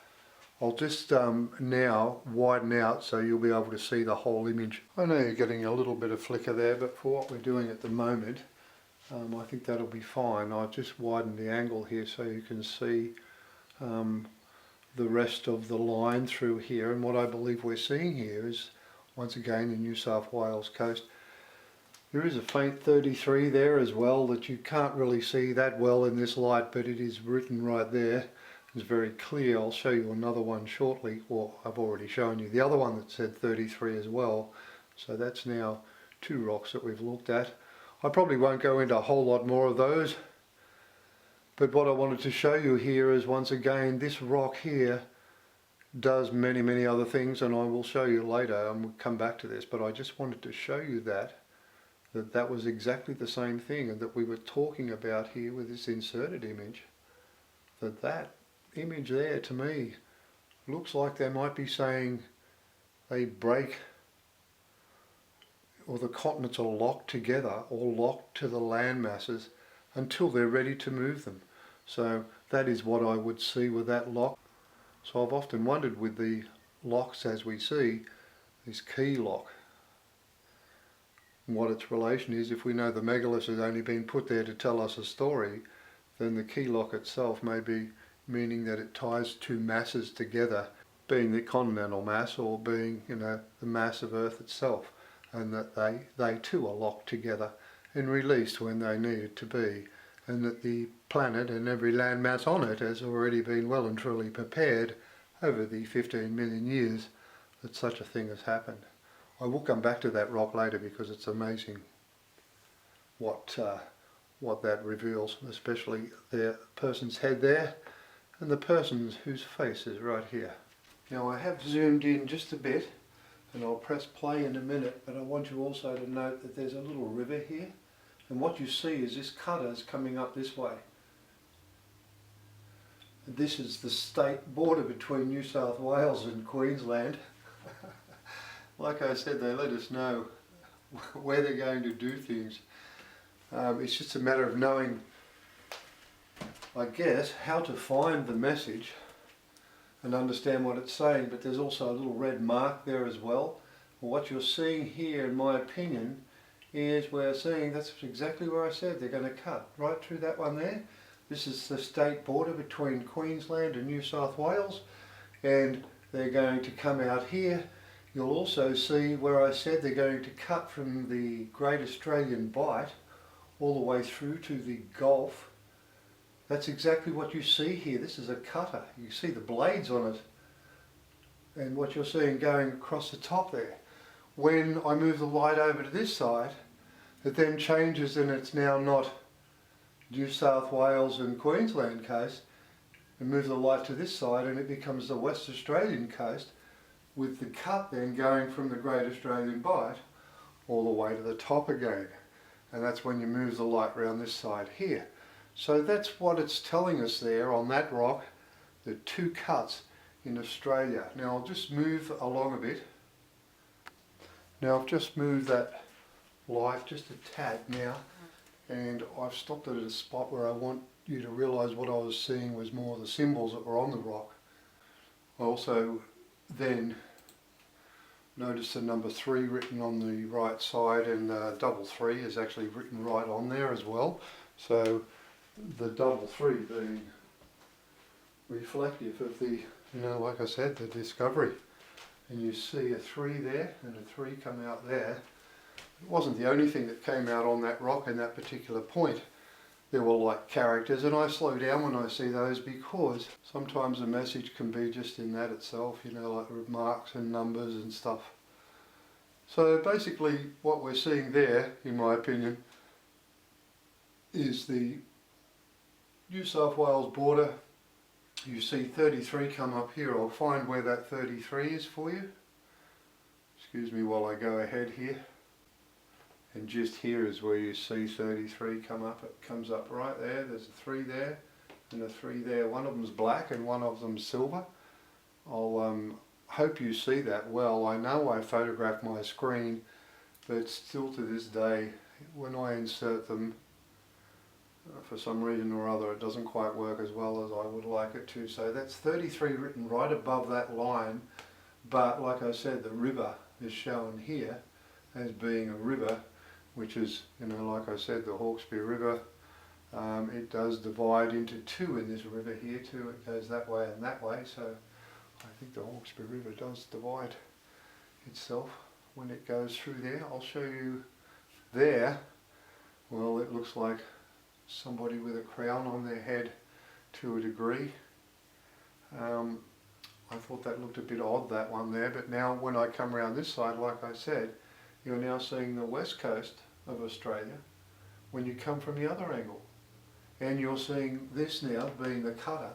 I'll just now widen out so you'll be able to see the whole image. I know you're getting a little bit of flicker there, but for what we're doing at the moment, I think that'll be fine. I've just widened the angle here so you can see the rest of the line through here, and what I believe we're seeing here is once again the New South Wales coast. There is a faint 33 there as well that you can't really see that well in this light, but it is written right there. It's very clear. I'll show you another one shortly, or I've already shown you the other one that said 33 as well. So that's now two rocks that we've looked at. I probably won't go into a whole lot more of those, but what I wanted to show you here is once again this rock here does many other things, and I will show you later, and we'll come back to this, but I just wanted to show you that was exactly the same thing, and that we were talking about here with this inserted image, that image there to me looks like they might be saying they break, or the continents are locked together or locked to the land masses until they're ready to move them. So that is what I would see with that lock. So I've often wondered with the locks as we see, this key lock, what its relation is. If we know the megalith has only been put there to tell us a story, then the key lock itself may be meaning that it ties two masses together, being the continental mass or being, you know, the mass of Earth itself, and that they too are locked together and released when they need it to be, and that the planet and every landmass on it has already been well and truly prepared over the 15 million years that such a thing has happened. I will come back to that rock later because it's amazing what that reveals, especially the person's head there and the person's whose face is right here. Now I have zoomed in just a bit, and I'll press play in a minute, but I want you also to note that there's a little river here, and what you see is this cutter is coming up this way. This is the state border between New South Wales and Queensland. Like I said, they let us know where they're going to do things. It's just a matter of knowing, I guess, how to find the message and understand what it's saying, but there's also a little red mark there as well. What you're seeing here, in my opinion, is we're seeing that's exactly where I said they're going to cut, right through that one there. This is the state border between Queensland and New South Wales, and they're going to come out here. You'll also see where I said they're going to cut from the Great Australian Bight all the way through to the Gulf. That's exactly what you see here. This is a cutter. You see the blades on it and what you're seeing going across the top there. When I move the light over to this side, it then changes and it's now not New South Wales and Queensland coast, and move the light to this side and it becomes the West Australian coast, with the cut then going from the Great Australian Bight all the way to the top again. And that's when you move the light around this side here. So that's what it's telling us there on that rock, the two cuts in Australia. Now I'll just move along a bit. Now I've just moved that light just a tad now, and I've stopped it at a spot where I want you to realise what I was seeing was more the symbols that were on the rock. I also then noticed the number 3 written on the right side, and double 3 is actually written right on there as well. So the double 3 being reflective of the, like I said, the discovery. And you see a 3 there and a 3 come out there. It wasn't the only thing that came out on that rock in that particular point. There were like characters, and I slow down when I see those because sometimes the message can be just in that itself, like marks and numbers and stuff. So basically what we're seeing there, in my opinion, is the New South Wales border. You see 33 come up here. I'll find where that 33 is for you. Excuse me while I go ahead here. And just here is where you see 33 come up. It comes up right there. There's a 3 there and a 3 there. One of them's black and one of them's silver. I'll hope you see that well. I know I photographed my screen, but still to this day, when I insert them, for some reason or other, it doesn't quite work as well as I would like it to. So that's 33 written right above that line, but like I said, the river is shown here as being a river, which is, like I said, the Hawkesbury River. It does divide into 2 in this river here too. It goes that way and that way, so I think the Hawkesbury River does divide itself when it goes through there. I'll show you there. Well, it looks like somebody with a crown on their head to a degree. I thought that looked a bit odd, that one there, but now when I come around this side, like I said, you're now seeing the west coast of Australia when you come from the other angle. And you're seeing this now being the cutter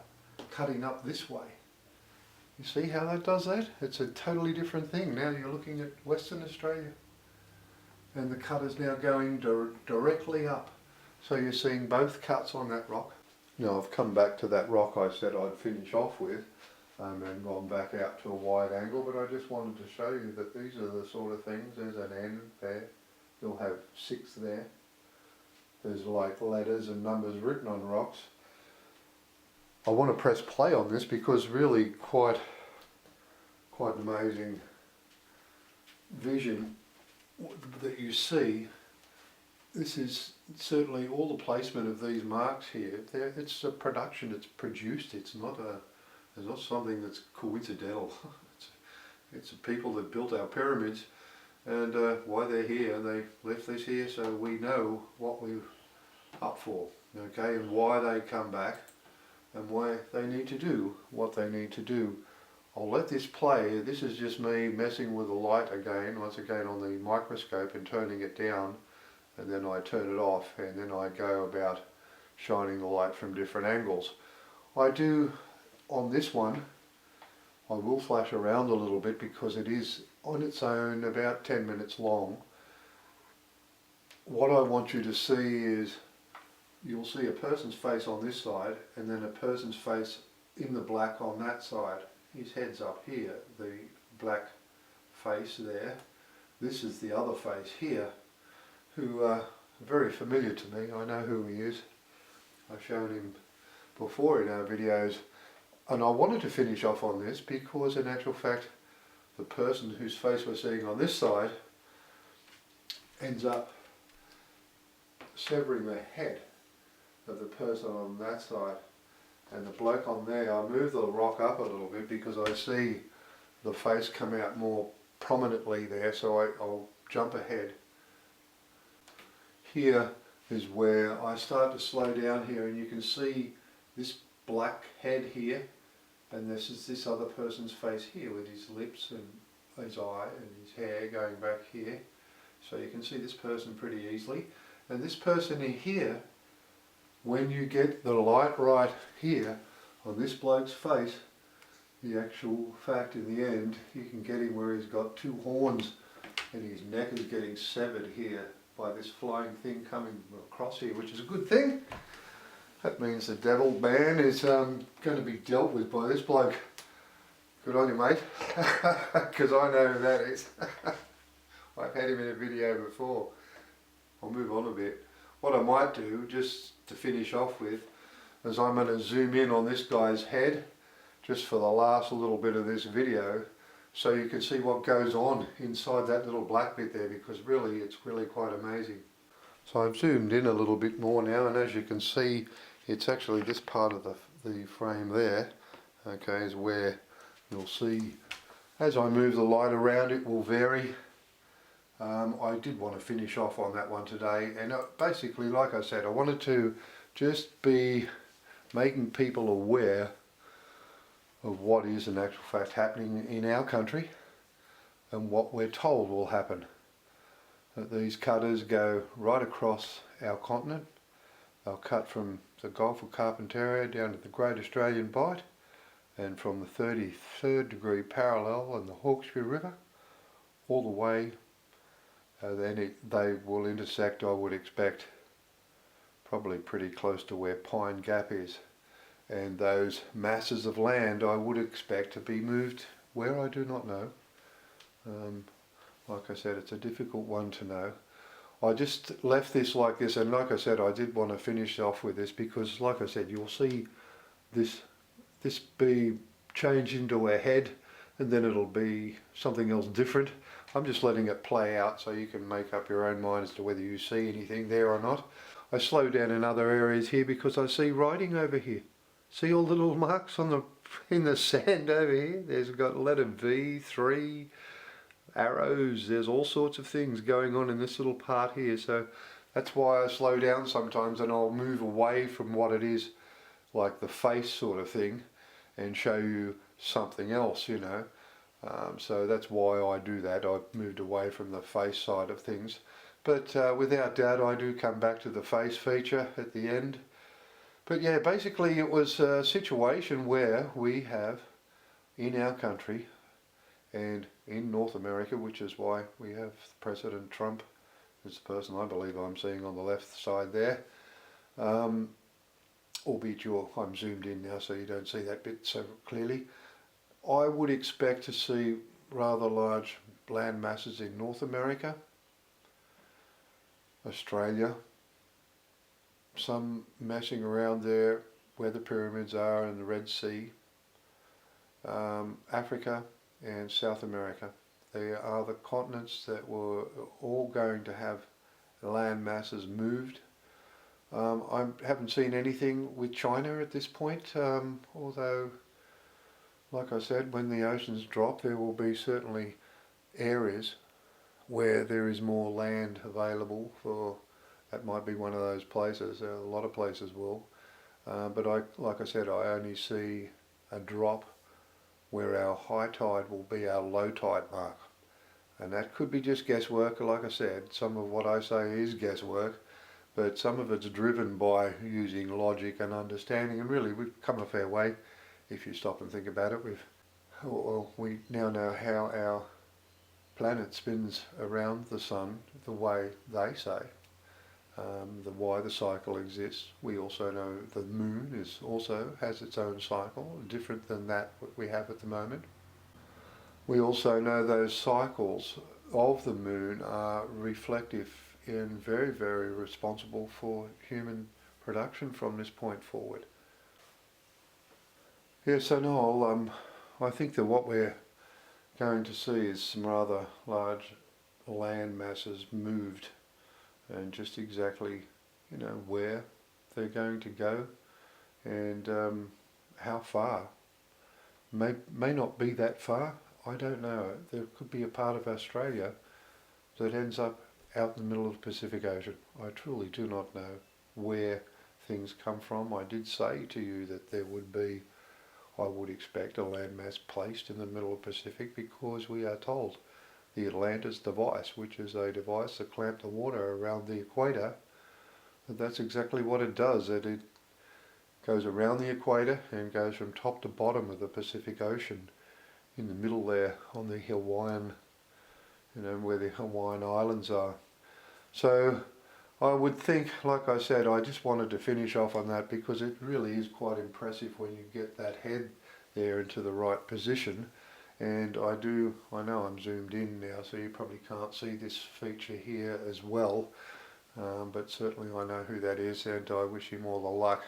cutting up this way. You see how that does that? It's a totally different thing. Now you're looking at Western Australia and the cutter's now going directly up. So you're seeing both cuts on that rock. Now I've come back to that rock I said I'd finish off with and gone back out to a wide angle, but I just wanted to show you that these are the sort of things. There's an N there, you'll have 6 there. There's like letters and numbers written on rocks. I want to press play on this because really quite an amazing vision that you see. This is certainly all the placement of these marks here. It's a production, it's produced, it's not something that's coincidental. It's the people that built our pyramids, and why they're here. They left this here so we know what we're up for, okay, and why they come back and why they need to do what they need to do. I'll let this play. This is just me messing with the light again, once again on the microscope and turning it down, and then I turn it off and then I go about shining the light from different angles. I do on this one, I will flash around a little bit because it is on its own about 10 minutes long. What I want you to see is you'll see a person's face on this side and then a person's face in the black on that side. His head's up here, the black face there. This is the other face here, who very familiar to me. I know who he is. I've shown him before in our videos, and I wanted to finish off on this because in actual fact the person whose face we're seeing on this side ends up severing the head of the person on that side, and the bloke on there, I move the rock up a little bit because I see the face come out more prominently there, so I'll jump ahead. Here is where I start to slow down here, and you can see this black head here, and this is this other person's face here with his lips and his eye and his hair going back here. So you can see this person pretty easily. And this person in here, when you get the light right here on this bloke's face, the actual fact in the end, you can get him where he's got two horns and his neck is getting severed here by this flying thing coming across here, which is a good thing. That means the devil man is going to be dealt with by this bloke. Good on you, mate, because I know who that is. I've had him in a video before. I'll move on a bit. What I might do, just to finish off with, is I'm going to zoom in on this guy's head, just for the last little bit of this video, so you can see what goes on inside that little black bit there, because really it's really quite amazing. So I've zoomed in a little bit more now, and as you can see, it's actually this part of the frame there, okay, is where you'll see as I move the light around it will vary. I did want to finish off on that one today, and basically, like I said, I wanted to just be making people aware of what is in actual fact happening in our country and what we're told will happen. That these cutters go right across our continent. They'll cut from the Gulf of Carpentaria down to the Great Australian Bight, and from the 33rd degree parallel and the Hawkesbury River all the way. Then they will intersect, I would expect, probably pretty close to where Pine Gap is. And those masses of land I would expect to be moved where, I do not know. Like I said, it's a difficult one to know. I just left this like this, and like I said, I did want to finish off with this because, like I said, you'll see this be changed into a head, and then it'll be something else different. I'm just letting it play out so you can make up your own mind as to whether you see anything there or not. I slow down in other areas here because I see writing over here. See all the little marks on in the sand over here? There's got letter V, 3, arrows, there's all sorts of things going on in this little part here. So that's why I slow down sometimes, and I'll move away from what it is, like the face sort of thing, and show you something else, you know. So that's why I do that. I've moved away from the face side of things. But without doubt I do come back to the face feature at the end. But yeah, basically it was a situation where we have in our country and in North America, which is why we have President Trump, who's the person I believe I'm seeing on the left side there. Albeit I'm zoomed in now so you don't see that bit so clearly. I would expect to see rather large land masses in North America, Australia, some messing around there where the pyramids are in the Red Sea, Africa and South America. They are the continents that were all going to have land masses moved. I haven't seen anything with China at this point, although, like I said, when the oceans drop, there will be certainly areas where there is more land available for. That might be one of those places. A lot of places will, but like I said, I only see a drop where our high tide will be our low tide mark, and that could be just guesswork. Like I said, some of what I say is guesswork, but some of it's driven by using logic and understanding, and really we've come a fair way if you stop and think about it. We now know how our planet spins around the sun the way they say, why the cycle exists. We also know the moon also has its own cycle, different than that we have at the moment. We also know those cycles of the moon are reflective and very, very responsible for human production from this point forward. Yeah, so Noel, I think that what we're going to see is some rather large land masses moved, and just exactly, you know, where they're going to go and how far. May not be that far, I don't know. There could be a part of Australia that ends up out in the middle of the Pacific Ocean. I truly do not know where things come from. I did say to you that there would be, I would expect, a landmass placed in the middle of the Pacific, because we are told the Atlantis device, which is a device that clamps the water around the equator, that's exactly what it does. It goes around the equator and goes from top to bottom of the Pacific Ocean, in the middle there on the Hawaiian, where the Hawaiian Islands are. So I would think, like I said, I just wanted to finish off on that, because it really is quite impressive when you get that head there into the right position. And I know I'm zoomed in now, so you probably can't see this feature here as well, but certainly I know who that is, and I wish him all the luck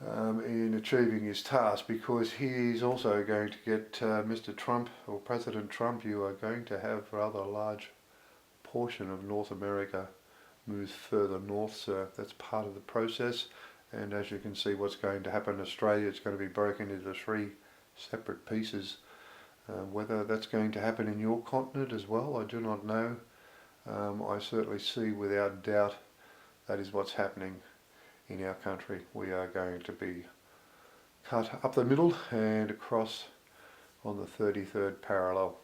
in achieving his task, because he is also going to get Mr. Trump, or President Trump. You are going to have a rather large portion of North America move further north, so that's part of the process. And as you can see, what's going to happen in Australia, it's going to be broken into 3 separate pieces. Whether that's going to happen in your continent as well, I do not know. I certainly see without doubt that is what's happening in our country. We are going to be cut up the middle and across on the 33rd parallel.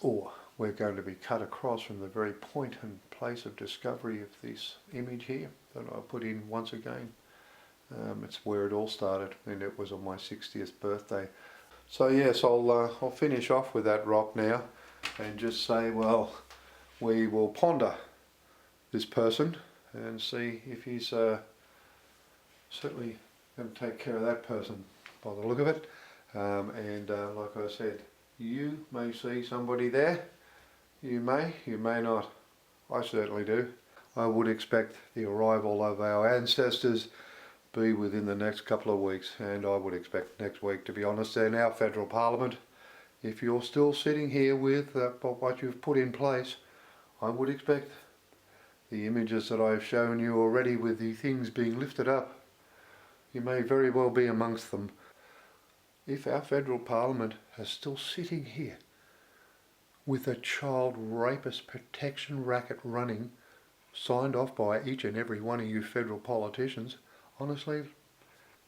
Or we're going to be cut across from the very point and place of discovery of this image here that I put in once again. It's where it all started, and it was on my 60th birthday. So yes, I'll finish off with that rock now and just say, well, we will ponder this person and see if he's certainly going to take care of that person by the look of it. Like I said, you may see somebody there. You may not. I certainly do. I would expect the arrival of our ancestors be within the next couple of weeks, and I would expect next week, to be honest. In our federal parliament, if you're still sitting here with what you've put in place, I would expect the images that I've shown you already with the things being lifted up, you may very well be amongst them. If our federal parliament is still sitting here with a child rapist protection racket running, signed off by each and every one of you federal politicians, honestly,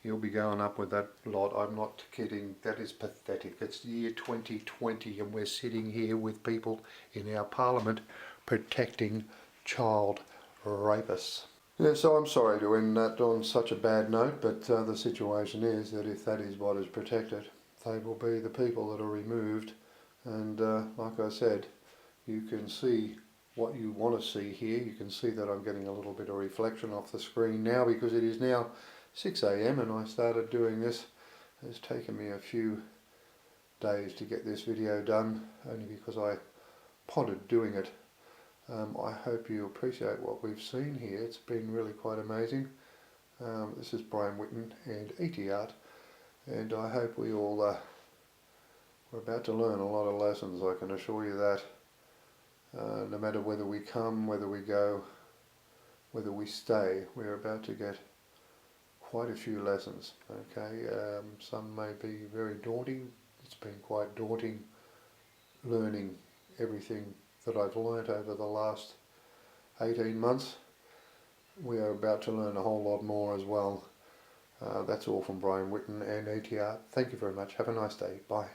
you'll be going up with that lot. I'm not kidding. That is pathetic. It's the year 2020 and we're sitting here with people in our parliament protecting child rapists. Yeah, so I'm sorry to end that on such a bad note, but the situation is that if that is what is protected, they will be the people that are removed. And like I said, you can see what you want to see here. You can see that I'm getting a little bit of reflection off the screen now, because it is now 6 a.m. and I started doing this. It's taken me a few days to get this video done, only because I pondered doing it. I hope you appreciate what we've seen here. It's been really quite amazing. This is Brian Whitten and ET Art, and I hope we all we're about to learn a lot of lessons, I can assure you that. No matter whether we come, whether we go, whether we stay, we're about to get quite a few lessons. Okay, some may be very daunting. It's been quite daunting learning everything that I've learnt over the last 18 months. We are about to learn a whole lot more as well. That's all from Brian Whitten and ET Art. Thank you very much. Have a nice day. Bye.